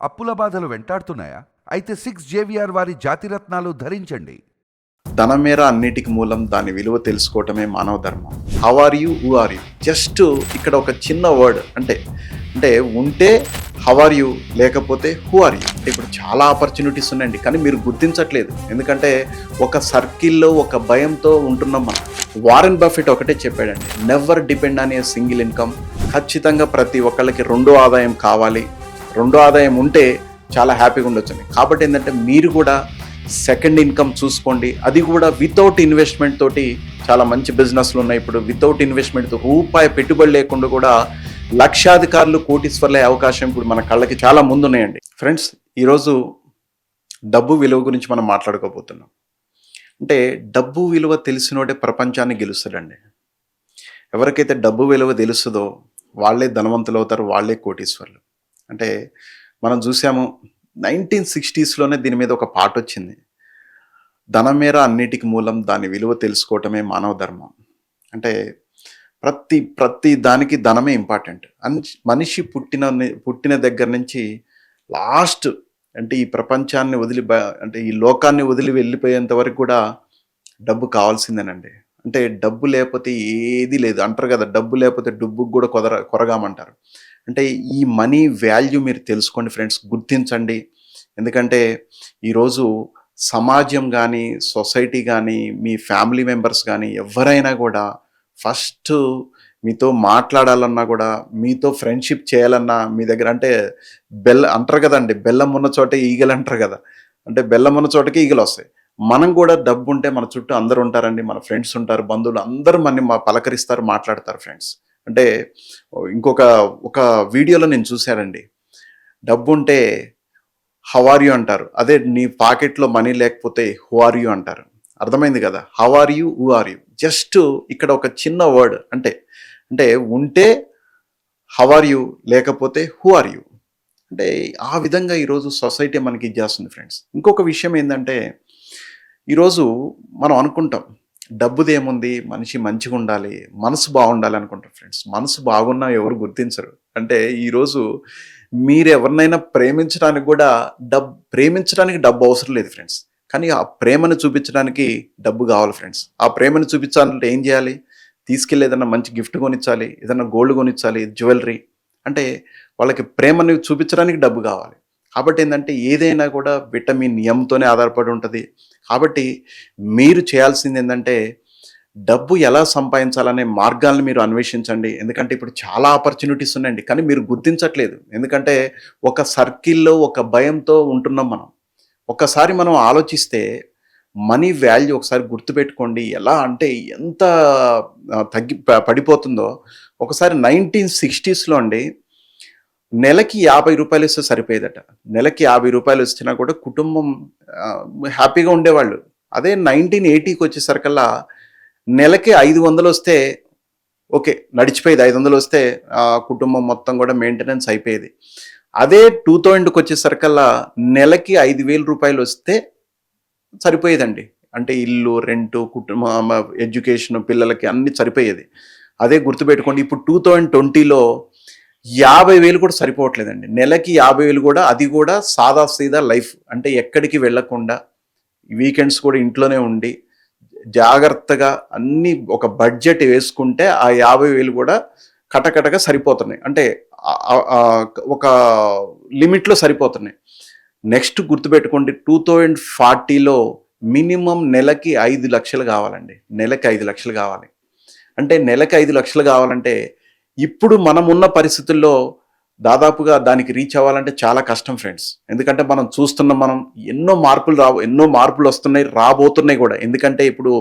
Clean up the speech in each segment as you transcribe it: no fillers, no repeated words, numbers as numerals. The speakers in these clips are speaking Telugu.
అప్పుల బాధలు వెంటాడుతున్నాయా? అయితే 6 JVR వారి జాతిరత్నాలు ధరించండి. ధనమేర అన్నిటికి మూలం, దాని విలువ తెలుసుకోవటమే మానవ ధర్మం. How are you, who are you? Just ఇక్కడ ఒక చిన్న వర్డ్ అంటే ఉంటే హౌ ఆర్ యూ, లేకపోతే హూ ఆర్ యూ. అంటే ఇప్పుడు చాలా ఆపర్చునిటీస్ ఉన్నాయండి, కానీ మీరు గుర్తించట్లేదు. ఎందుకంటే ఒక సర్కిల్లో ఒక భయంతో ఉంటున్నాం మనం. వారెన్ బఫెట్ ఒకటే చెప్పాడండి, never depend on a single income. ఖచ్చితంగా ప్రతి ఒక్కళ్ళకి రెండో ఆదాయం కావాలి. రెండో ఆదాయం ఉంటే చాలా హ్యాపీగా ఉండొచ్చండి. కాబట్టి ఏంటంటే మీరు కూడా సెకండ్ ఇన్కమ్ చూసుకోండి. అది కూడా వితౌట్ ఇన్వెస్ట్మెంట్ తోటి చాలా మంచి బిజినెస్లు ఉన్నాయి. ఇప్పుడు వితౌట్ ఇన్వెస్ట్మెంట్ రూపాయి పెట్టుబడి లేకుండా కూడా లక్షాధికారులు, కోటీశ్వర్లే అవకాశం ఇప్పుడు మన కళ్ళకి చాలా ముందున్నాయండి. ఫ్రెండ్స్, ఈరోజు డబ్బు విలువ గురించి మనం మాట్లాడుకోబోతున్నాం. అంటే డబ్బు విలువ తెలిసినోడే ప్రపంచాన్ని గెలుస్తాడండి. ఎవరికైతే డబ్బు విలువ తెలుస్తుందో వాళ్ళే ధనవంతులు అవుతారు, వాళ్ళే కోటీశ్వర్లు. అంటే మనం చూసాము 1960s దీని మీద ఒక పాట వచ్చింది. ధనమేర అన్నిటికి మూలం, దాని విలువ తెలుసుకోవటమే మానవ ధర్మం. అంటే ప్రతి దానికి ధనమే ఇంపార్టెంట్. మనిషి పుట్టిన దగ్గర నుంచి లాస్ట్ అంటే ఈ ప్రపంచాన్ని అంటే ఈ లోకాన్ని వదిలి వెళ్ళిపోయేంత వరకు కూడా డబ్బు కావాల్సిందేనండి. అంటే డబ్బు లేకపోతే ఏది లేదు అంటారు కదా, డబ్బు లేకపోతే డుబ్బుకు కూడా కొరగామంటారు. అంటే ఈ మనీ వాల్యూ మీరు తెలుసుకోండి ఫ్రెండ్స్, గుర్తించండి. ఎందుకంటే ఈరోజు సమాజం కానీ, సొసైటీ కానీ, మీ ఫ్యామిలీ మెంబర్స్ కానీ ఎవరైనా కూడా ఫస్ట్ మీతో మాట్లాడాలన్నా కూడా, మీతో ఫ్రెండ్షిప్ చేయాలన్నా మీ దగ్గర అంటే అంటారు కదండి, బెల్లం ఉన్న చోటే ఈగలు అంటారు కదా. అంటే బెల్లం ఉన్న చోటకి ఈగలు వస్తాయి. మనం కూడా డబ్బు ఉంటే మన చుట్టూ అందరు ఉంటారండి, మన ఫ్రెండ్స్ ఉంటారు, బంధువులు అందరూ పలకరిస్తారు, మాట్లాడతారు ఫ్రెండ్స్. అంటే ఒక వీడియోలో నేను చూశానండి, డబ్బు ఉంటే హౌ ఆర్ యూ అంటారు, అదే నీ పాకెట్లో మనీ లేకపోతే హూ ఆర్ యూ అంటారు. అర్థమైంది కదా, how are you, who are you. Just ఇక్కడ ఒక చిన్న వర్డ్ అంటే ఉంటే హౌ ఆర్ యూ, లేకపోతే హూ ఆర్ యూ. అంటే ఆ విధంగా ఈరోజు సొసైటీ మనకి ఇచ్చేస్తుంది ఫ్రెండ్స్. ఇంకొక విషయం ఏంటంటే, ఈరోజు మనం అనుకుంటాం డబ్బుదేముంది, మనిషి మంచిగా ఉండాలి, మనసు బాగుండాలి అనుకుంటాం ఫ్రెండ్స్. మనసు బాగున్నా ఎవరు గుర్తించరు. అంటే ఈరోజు మీరు ఎవరినైనా ప్రేమించడానికి కూడా డబ్బు అవసరం లేదు ఫ్రెండ్స్. కానీ ఆ ప్రేమను చూపించడానికి డబ్బు కావాలి ఫ్రెండ్స్. ఆ ప్రేమను చూపించాలంటే ఏం చేయాలి? తీసుకెళ్ళి ఏదైనా మంచి గిఫ్ట్ కొనిచ్చాలి, ఏదైనా గోల్డ్ కొనిచ్చాలి, జ్యువెలరీ. అంటే వాళ్ళకి ప్రేమను చూపించడానికి డబ్బు కావాలి. కాబట్టి ఏంటంటే ఏదైనా కూడా విటమిన్ ఎంతోనే ఆధారపడి ఉంటుంది. కాబట్టి మీరు చేయాల్సింది ఏంటంటే డబ్బు ఎలా సంపాదించాలనే మార్గాలను మీరు అన్వేషించండి. ఎందుకంటే ఇప్పుడు చాలా ఆపర్చునిటీస్ ఉన్నాయండి, కానీ మీరు గుర్తించట్లేదు. ఎందుకంటే ఒక సర్కిల్లో ఒక భయంతో ఉంటున్నాం మనం. ఒక్కసారి మనం ఆలోచిస్తే మనీ వాల్యూ ఒకసారి గుర్తుపెట్టుకోండి. ఎలా అంటే ఎంత పడిపోతుందో. ఒకసారి 1960s అండి, నెలకి 50 రూపాయలు ఇస్తే సరిపోయేదట. నెలకి 50 రూపాయలు వచ్చినా కూడా కుటుంబం హ్యాపీగా ఉండేవాళ్ళు. అదే 1980కి వచ్చేసరికల్లా నెలకి 500 వస్తే ఓకే, నడిచిపోయేది. 500 వస్తే కుటుంబం మొత్తం కూడా మెయింటెనెన్స్ అయిపోయేది. అదే 2000కి వచ్చేసరికల్లా నెలకి 5,000 రూపాయలు వస్తే సరిపోయేదండి. అంటే ఇల్లు, రెంటు, కుటుంబం, ఎడ్యుకేషన్, పిల్లలకి అన్ని సరిపోయేది. అదే గుర్తుపెట్టుకోండి. ఇప్పుడు 2020లో 50,000 కూడా సరిపోవట్లేదండి. నెలకి 50,000 కూడా, అది కూడా సాదా సీదా లైఫ్. అంటే ఎక్కడికి వెళ్ళకుండా, వీకెండ్స్ కూడా ఇంట్లోనే ఉండి జాగ్రత్తగా అన్ని ఒక బడ్జెట్ వేసుకుంటే ఆ 50,000 కూడా కటకటగా సరిపోతున్నాయి. అంటే ఒక లిమిట్లో సరిపోతున్నాయి. నెక్స్ట్ గుర్తుపెట్టుకోండి, 2040లో మినిమం నెలకి 5 లక్షలు కావాలండి. నెలకి 5 లక్షలు కావాలి. అంటే నెలకి 5 లక్షలు కావాలంటే ఇప్పుడు మనం ఉన్న పరిస్థితుల్లో దాదాపుగా దానికి రీచ్ అవ్వాలంటే చాలా కష్టం ఫ్రెండ్స్. ఎందుకంటే మనం చూస్తున్నాం, మనం ఎన్నో మార్పులు వస్తున్నాయి, రాబోతున్నాయి కూడా. ఎందుకంటే ఇప్పుడు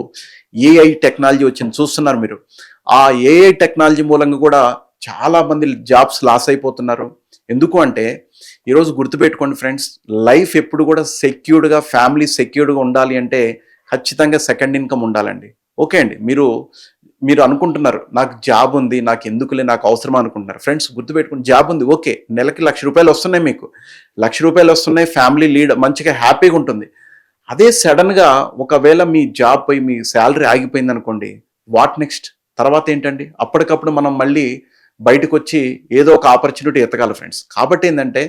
ఏఐ టెక్నాలజీ వచ్చింది, చూస్తున్నారు మీరు. ఆ ఏఐ టెక్నాలజీ మూలంగా కూడా చాలా మంది జాబ్స్ లాస్ అయిపోతున్నారు. ఎందుకు అంటే ఈరోజు గుర్తుపెట్టుకోండి ఫ్రెండ్స్, లైఫ్ ఎప్పుడు కూడా సెక్యూర్డ్గా, ఫ్యామిలీ సెక్యూర్డ్గా ఉండాలి అంటే ఖచ్చితంగా సెకండ్ ఇన్కమ్ ఉండాలండి. ఓకే అండి, మీరు అనుకుంటున్నారు నాకు జాబ్ ఉంది, నాకు ఎందుకులే, నాకు అవసరం అనుకుంటున్నారు. ఫ్రెండ్స్ గుర్తుపెట్టుకుని, జాబ్ ఉంది ఓకే, నెలకి 1,00,000 రూపాయలు వస్తున్నాయి, మీకు 1,00,000 రూపాయలు వస్తున్నాయి, ఫ్యామిలీ లీడ్ మంచిగా హ్యాపీగా ఉంటుంది. అదే సడన్గా ఒకవేళ మీ జాబ్ పోయి మీ శాలరీ ఆగిపోయింది అనుకోండి, వాట్ నెక్స్ట్? తర్వాత ఏంటండి? అప్పటికప్పుడు మనం మళ్ళీ బయటకు వచ్చి ఏదో ఒక ఆపర్చునిటీ ఎత్తగాలి ఫ్రెండ్స్. కాబట్టి ఏంటంటే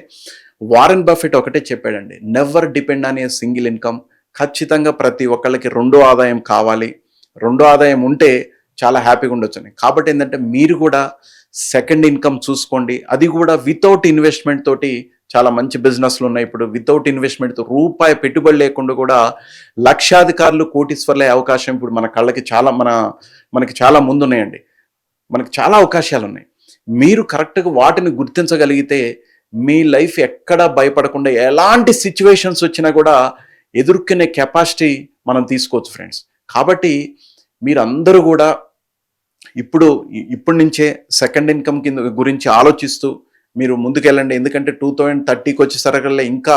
వారెన్ బఫెట్ ఒకటే చెప్పాడండి, never depend on a single income. ఖచ్చితంగా ప్రతి ఒక్కళ్ళకి రెండో ఆదాయం కావాలి, రెండో ఆదాయం ఉంటే చాలా హ్యాపీగా ఉండొచ్చు. కాబట్టి ఏంటంటే మీరు కూడా సెకండ్ ఇన్కమ్ చూసుకోండి, అది కూడా వితౌట్ ఇన్వెస్ట్మెంట్ తోటి. చాలా మంచి బిజినెస్లు ఉన్నాయి ఇప్పుడు, వితౌట్ ఇన్వెస్ట్మెంట్తో రూపాయి పెట్టుబడి లేకుండా కూడా లక్షాధికారులు కోటీశ్వర్లే అవకాశం ఇప్పుడు మన కళ్ళకి మనకి చాలా ముందున్నాయండి. మనకి చాలా అవకాశాలు ఉన్నాయి. మీరు కరెక్ట్గా వాటిని గుర్తించగలిగితే మీ లైఫ్ ఎక్కడా భయపడకుండా ఎలాంటి సిచ్యువేషన్స్ వచ్చినా కూడా ఎదుర్కొనే కెపాసిటీ మనం తీసుకోవచ్చు ఫ్రెండ్స్. కాబట్టి మీరందరూ కూడా ఇప్పటి నుంచే సెకండ్ ఇన్కమ్ గురించి ఆలోచిస్తూ మీరు ముందుకెళ్ళండి. ఎందుకంటే 2030కి వచ్చేసరికల్లా ఇంకా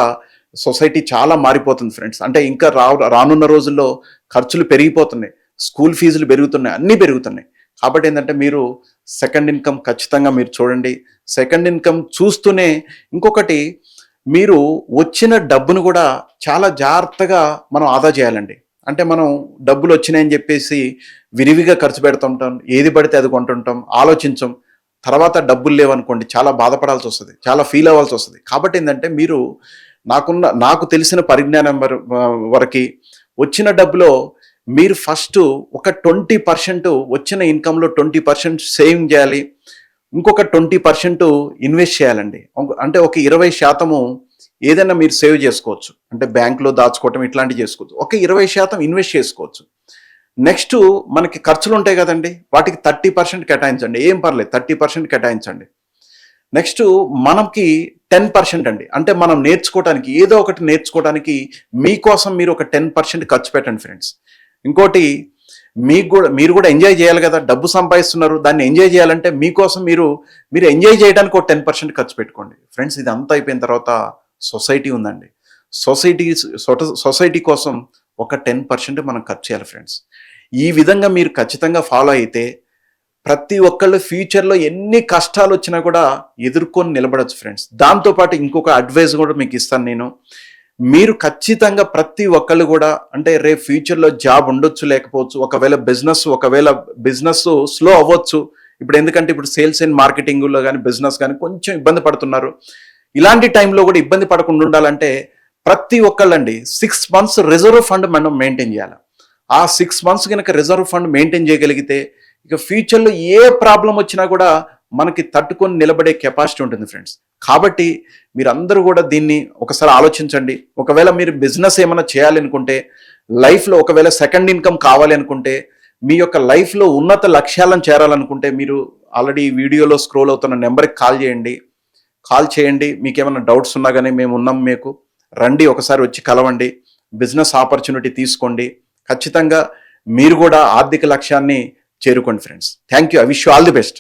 సొసైటీ చాలా మారిపోతుంది ఫ్రెండ్స్. అంటే ఇంకా రానున్న రోజుల్లో ఖర్చులు పెరిగిపోతున్నాయి, స్కూల్ ఫీజులు పెరుగుతున్నాయి, అన్నీ పెరుగుతున్నాయి. కాబట్టి ఏంటంటే మీరు సెకండ్ ఇన్కమ్ ఖచ్చితంగా మీరు చూడండి. సెకండ్ ఇన్కమ్ చూస్తూనే ఇంకొకటి, మీరు వచ్చిన డబ్బును కూడా చాలా జాగ్రత్తగా మనం ఆదా చేయాలండి. అంటే మనం డబ్బులు వచ్చినాయని చెప్పేసి విరివిగా ఖర్చు పెడుతుంటాం, ఏది పడితే అది కొంటుంటాం, ఆలోచించం. తర్వాత డబ్బులు లేవనుకోండి చాలా బాధపడాల్సి వస్తుంది, చాలా ఫీల్ అవ్వాల్సి వస్తుంది. కాబట్టి ఏంటంటే మీరు నాకు తెలిసిన పరిజ్ఞానం వరకు వచ్చిన డబ్బులో మీరు ఫస్ట్ ఒక 20% వచ్చిన ఇన్కంలో 20% సేవింగ్ చేయాలి, ఇంకొక 20% ఇన్వెస్ట్ చేయాలండి. అంటే ఒక 20% ఏదైనా మీరు సేవ్ చేసుకోవచ్చు, అంటే బ్యాంకులో దాచుకోవటం ఇట్లాంటివి చేసుకోవచ్చు. ఒక 20% ఇన్వెస్ట్ చేసుకోవచ్చు. నెక్స్ట్ మనకి ఖర్చులు ఉంటాయి కదండి, వాటికి 30% కేటాయించండి, ఏం పర్లేదు 30% కేటాయించండి. నెక్స్ట్ మనకి 10% అండి, అంటే మనం నేర్చుకోవడానికి ఏదో ఒకటి నేర్చుకోవడానికి మీకోసం మీరు ఒక 10% ఖర్చు పెట్టండి ఫ్రెండ్స్. ఇంకోటి, మీరు కూడా ఎంజాయ్ చేయాలి కదా, డబ్బు సంపాదిస్తున్నారు, దాన్ని ఎంజాయ్ చేయాలంటే మీకోసం మీరు ఎంజాయ్ చేయడానికి ఒక 10% ఖర్చు పెట్టుకోండి ఫ్రెండ్స్. ఇది అంతా అయిపోయిన తర్వాత సొసైటీ ఉందండి, సొసైటీ కోసం ఒక 10% మనం ఖర్చు చేయాలి ఫ్రెండ్స్. ఈ విధంగా మీరు ఖచ్చితంగా ఫాలో అయితే ప్రతి ఒక్కళ్ళు ఫ్యూచర్లో ఎన్ని కష్టాలు వచ్చినా కూడా ఎదుర్కొని నిలబడచ్చు ఫ్రెండ్స్. దాంతోపాటు ఇంకొక అడ్వైస్ కూడా మీకు ఇస్తాను నేను. మీరు ఖచ్చితంగా ప్రతి ఒక్కళ్ళు కూడా, అంటే రేపు ఫ్యూచర్లో జాబ్ ఉండొచ్చు లేకపోవచ్చు, ఒకవేళ బిజినెస్ స్లో అవ్వచ్చు. ఎందుకంటే ఇప్పుడు సేల్స్ అండ్ మార్కెటింగ్లో కానీ బిజినెస్ కానీ కొంచెం ఇబ్బంది పడుతున్నారు. ఇలాంటి టైంలో కూడా ఇబ్బంది పడకుండా ఉండాలంటే ప్రతి ఒక్కళ్ళండి 6 months రిజర్వ్ ఫండ్ మనం మెయింటైన్ చేయాలి. ఆ 6 months కనుక రిజర్వ్ ఫండ్ మెయింటైన్ చేయగలిగితే ఇక ఫ్యూచర్లో ఏ ప్రాబ్లం వచ్చినా కూడా మనకి తట్టుకొని నిలబడే కెపాసిటీ ఉంటుంది ఫ్రెండ్స్. కాబట్టి మీరందరూ కూడా దీన్ని ఒకసారి ఆలోచించండి. ఒకవేళ మీరు బిజినెస్ ఏమైనా చేయాలనుకుంటే, లైఫ్లో ఒకవేళ సెకండ్ ఇన్కమ్ కావాలి అనుకుంటే, మీ యొక్క లైఫ్లో ఉన్నత లక్ష్యాలను చేరాలనుకుంటే మీరు ఆల్రెడీ ఈ వీడియోలో స్క్రోల్ అవుతున్న నెంబర్కి కాల్ చేయండి. మీకు ఏమైనా డౌట్స్ ఉన్నా కానీ మేము ఉన్నాం, మీకు రండి, ఒకసారి వచ్చి కలవండి, బిజినెస్ ఆపర్చునిటీ తీసుకోండి. ఖచ్చితంగా మీరు కూడా ఆర్థిక లక్ష్యాన్ని చేరుకోండి friends. Thank you. I wish you all the best.